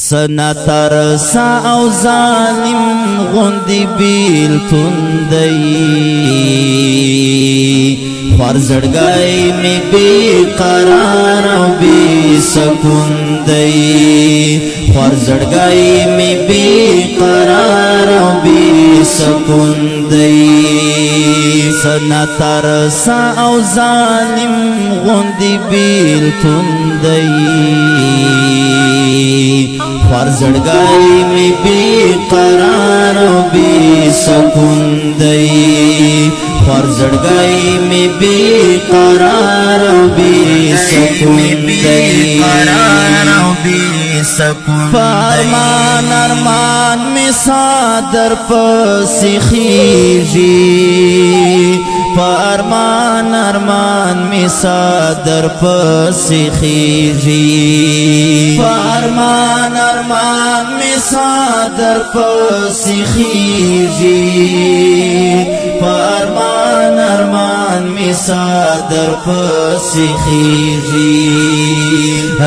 سنا ترسا او ظالم غندی بیلتون دی خوار زڑگائی میں بے قرار و بے سکون دی خوار زڑگائی میں بے قرار و بے سکون دی سنا ترسا او ظالم غندی بیلتون دی خوار زڑگائی میں بے قرار و بے سکون دی خوار زڑگائی میں بے قرار و بے سکون دی فرمان ارمان میں صادر پسی خیجی فرمان ارمان میں صادر پسی خیجی فرمان ارمان میں صادر پسی خیجی فرمان ارمان میں صادر پسی خیجی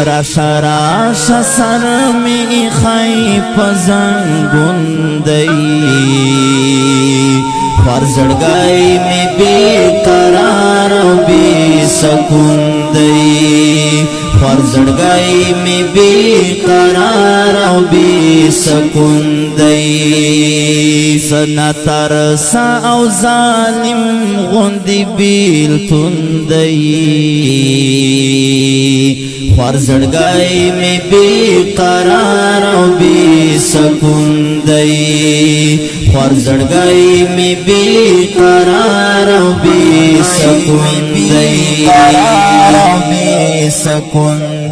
راشا راشا سر میں خائی پزنگون دی خوار زڑگائی میں بے قرار و بے سکون دی خوار زڑگائی میں بے قرار و بے سکون دی سنا ترسا او ظالم غندی بیلتون دی خوار زڑگائی میں بے قرار و بے سکون دی خوار زڑگائی میں بے قرار و بے سکون دی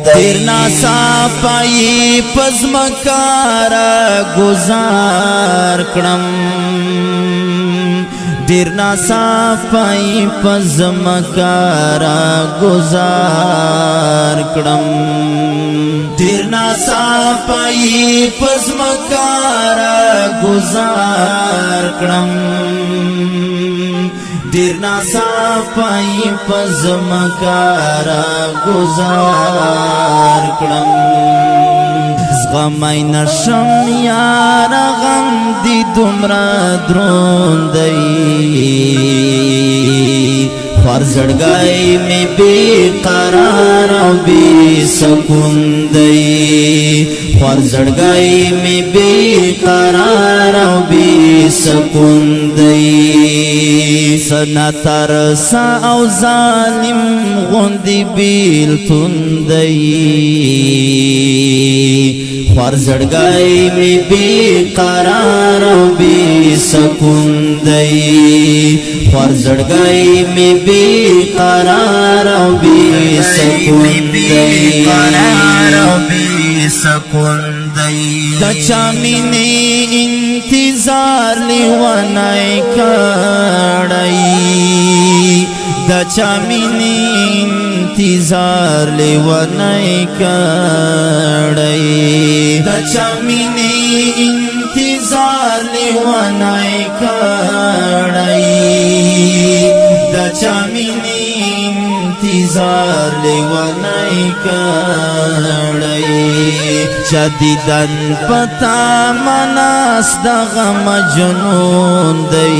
دیر ناسا پائی پزمکارا گزار کڑم دیر ناسا پائی پزمکارا گزار کڑم دیر ناسا پائی پزمکارا گزار کڑم دیر ناسا پائی پزمکارا گزار کڑم غمی نشم یار غم دی دمرا درون دی خوار زڑگائی میں بے قرار و بے سکون دی خوار زڑگائی میں بے قرار و بے سکون دی سنا ترسا او ظالم غندی بیلتون دی خوار زڑگائی میں بے قرار و بے سکون دی خوار زڑگائی میں بے قرار و بے سکون دی دچا مینی انتظار لیوانائی کڑائی دچا مینی انتظار لیوانائی کڑائی دچا مینی انتظار لیوانائی کڑائی دچا مینی انتظار لیوانائی کڑائی جدیدن پتا مناس دا غم جنون دی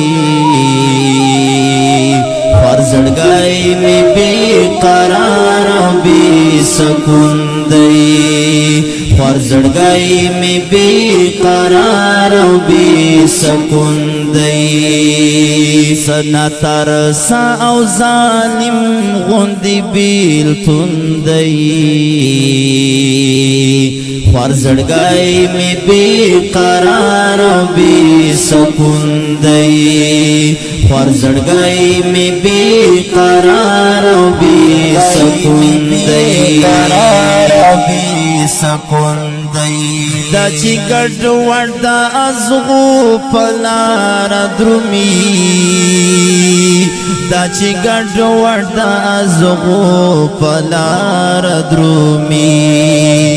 خوار زڑگائی میں بے قرار و بے سکون دی خوار زڑگائی میں بے قرار و بے سکون دی سنا ترسا او ظالم غندی بیلتون دی خوار زڑگائی میں بے قرار و بے سکون دی خوار زڑگائی میں بے قرار و بے سکون دی دا چی گڑ ورد ازغو پلار درومی دا چی گڑ ورد ازغو پلار درومی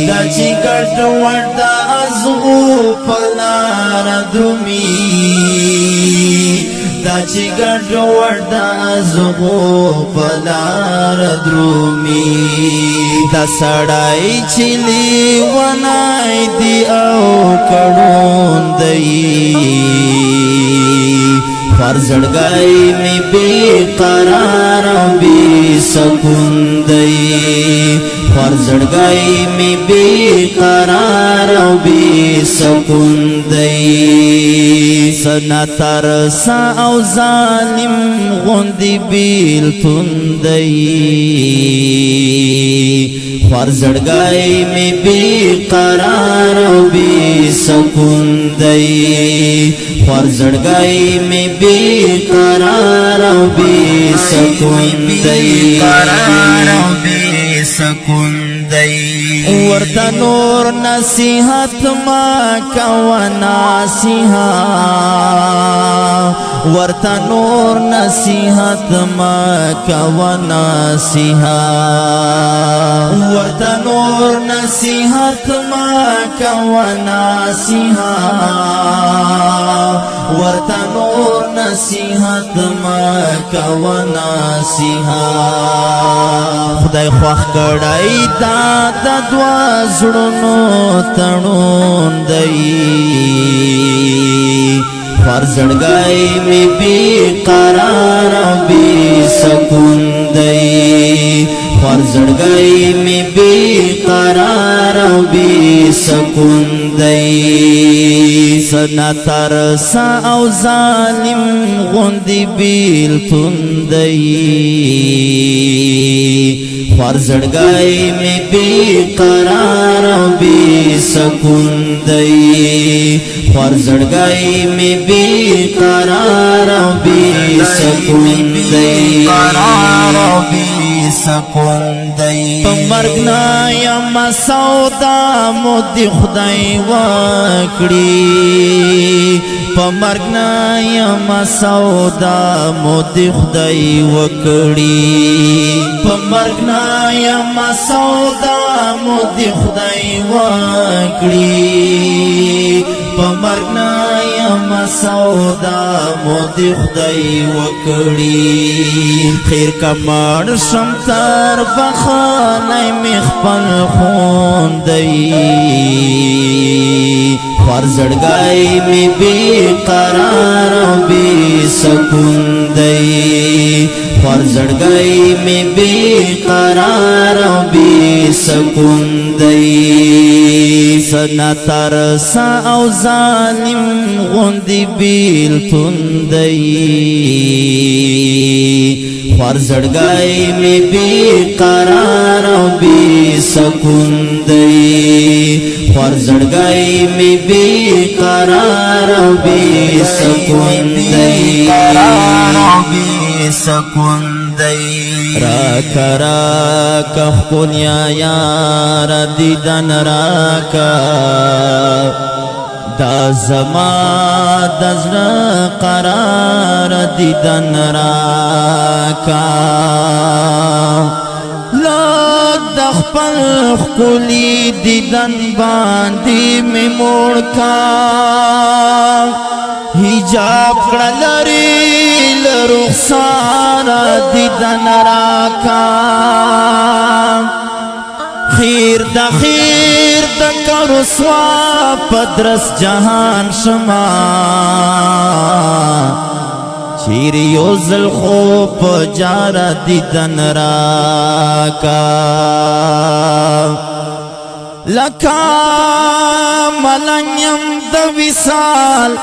دا چی گڑ ورد ازغو پلار درومی دا چی گڑوڑ دا زغو بلار درومی دا سڑائی چلی ونائی دی او کڑون دی فرزڑگائی میں بے قرار و بے سکون دی فرزڑگائی میں بے قرار و بے سکون دی سنا ترسا او ظالم غندی بیلتون دی فرزڑگائی میں بے قرار و بے سکون دی فرزڑگائی میں بے قرار و بے سکون دی سکون دی ورتا نور نصیحت ما کوا ناسیحا ورتا نور نصیحت ما کوا ناسیحا ورتا نور نصیحت ما کوا ناسیحا ورتا نور نصیحت ما کوا ناسیحا خدای خوخ کڑائی دا دا دوا زڑنو تنون دی فرزڑگائی میں بے قرار و بے سکون دی فرزڑگائی میں بے قرار و بے سکون دی سنا ترسا او ظالم غندی بیلتون دی فرزڑگائی میں بے قرار و بے سکون دی فرزڑگائی میں بے قرار و بے سکون دی سکون دی پمرگنا یم سودا مودی خدای وکڑی پمرگنا یم سودا مودی خدای وکڑی پمرگنا یم سودا مودی خدای وکڑی پمرگنا یم سودا مودی خدای وکڑی خیر کمار شمتر بخانای مخبل خون دی فرزڑگائی میں بے قرار و بے سکون دی فرزڑگائی میں بے قرار و بے سکون دی سنا ترسا او ظالم غندی بیلتون دی فرزڑگائی میں بے قرار و بے سکون دی فرزڑگائی میں بے قرار و بے سکون دی سکون دی راکا راکا خونیا یار دیدن راکا دا زما دزر قرار دیدن راکا لگ دخپل خکولی دیدن باندی میں موڑ کا حجاب کڑلری لرخسار دیدن راکا خیر دا کرسوا پدرس جہان شما چیریو زلخوب جارا دیدن راکا لکا ملنیم دا وصال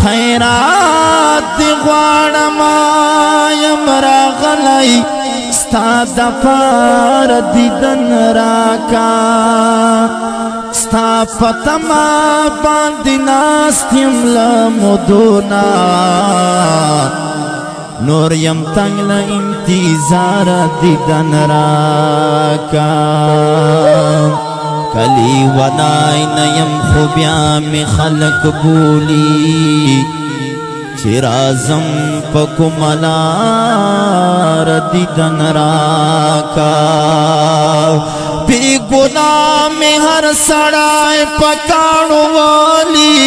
خیرات دی غوارما یم راغلی ستا دا پار دیدن راکا ستا پتما باندی ناستیم لمدونا نور یم تنگ لانتظار دیدن راکا کلی ونائی نیم خوبیام خلق بولی چرازم پکو ملار دیدن راکا بی گناہ میں ہر سڑائے پکانو والی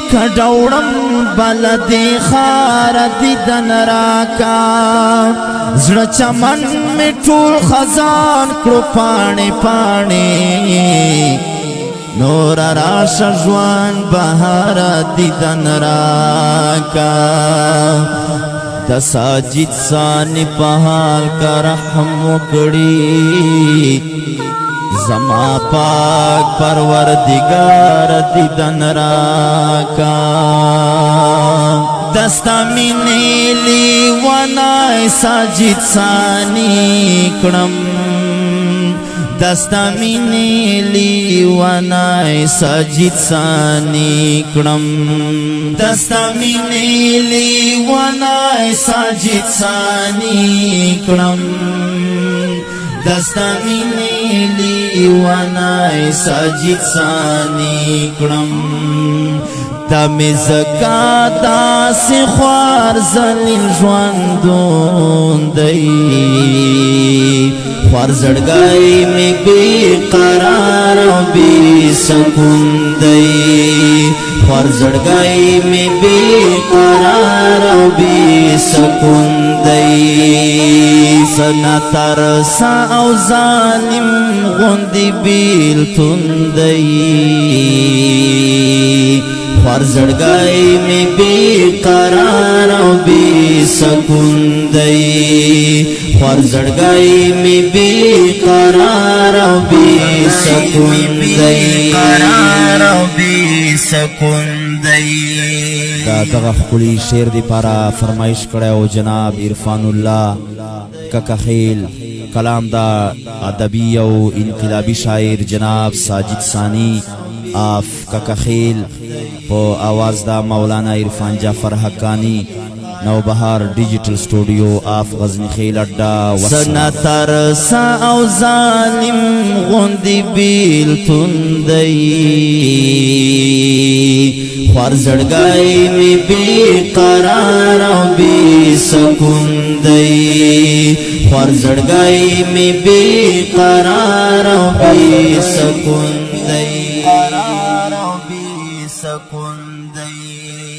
کھڑوڑم بلدی خار دیدن راکا زړه چمن می ټول خزان کړو پاڼې پاڼې نور راش ژوان بهار دیدن راکا د ساجد ثانی په حال کا رحم وکړي زما پاک پروردگار دیدن راکا دستا مینی لیوانای ساجد ثانی کړم دستا مینی لیوانای ساجد ثانی کړم دستا مینی لیوانای ساجد ثانی کړم دستا مینی لیوانای ساجد ثانی کړم دمی زکا داسی خوار زلیل ژوندون دی خوار زړګی می بی قرار او بی سکون دی خوار زړګی می بی قرار او بی سکون دی سنا ترسا او ظالم غوندی بیلتون دی خوار زړګی می بی قرار او بی سکون دی خوار زړګی می بی قرار او بی سکون دی قرار او بی سکون دی دا دغه خپلی شعر دی پارا فرمایش کړو جناب عرفان الله ککخیل کلام دا ادبی او انقلابی شاعر جناب ساجد ثانی آف ککخیل په آواز دا مولانا عرفان جعفر حقانی نوبهار ڈیجیٹل سٹوڈیو آف غزنی خیل اڈا سنا ترسا او ظالم غوندی بیلتون دی خوار زړګی می بی قرار او بی سکون دی خوار زړګی می بی قرار او بی سکون دی قرار او بی سکون دی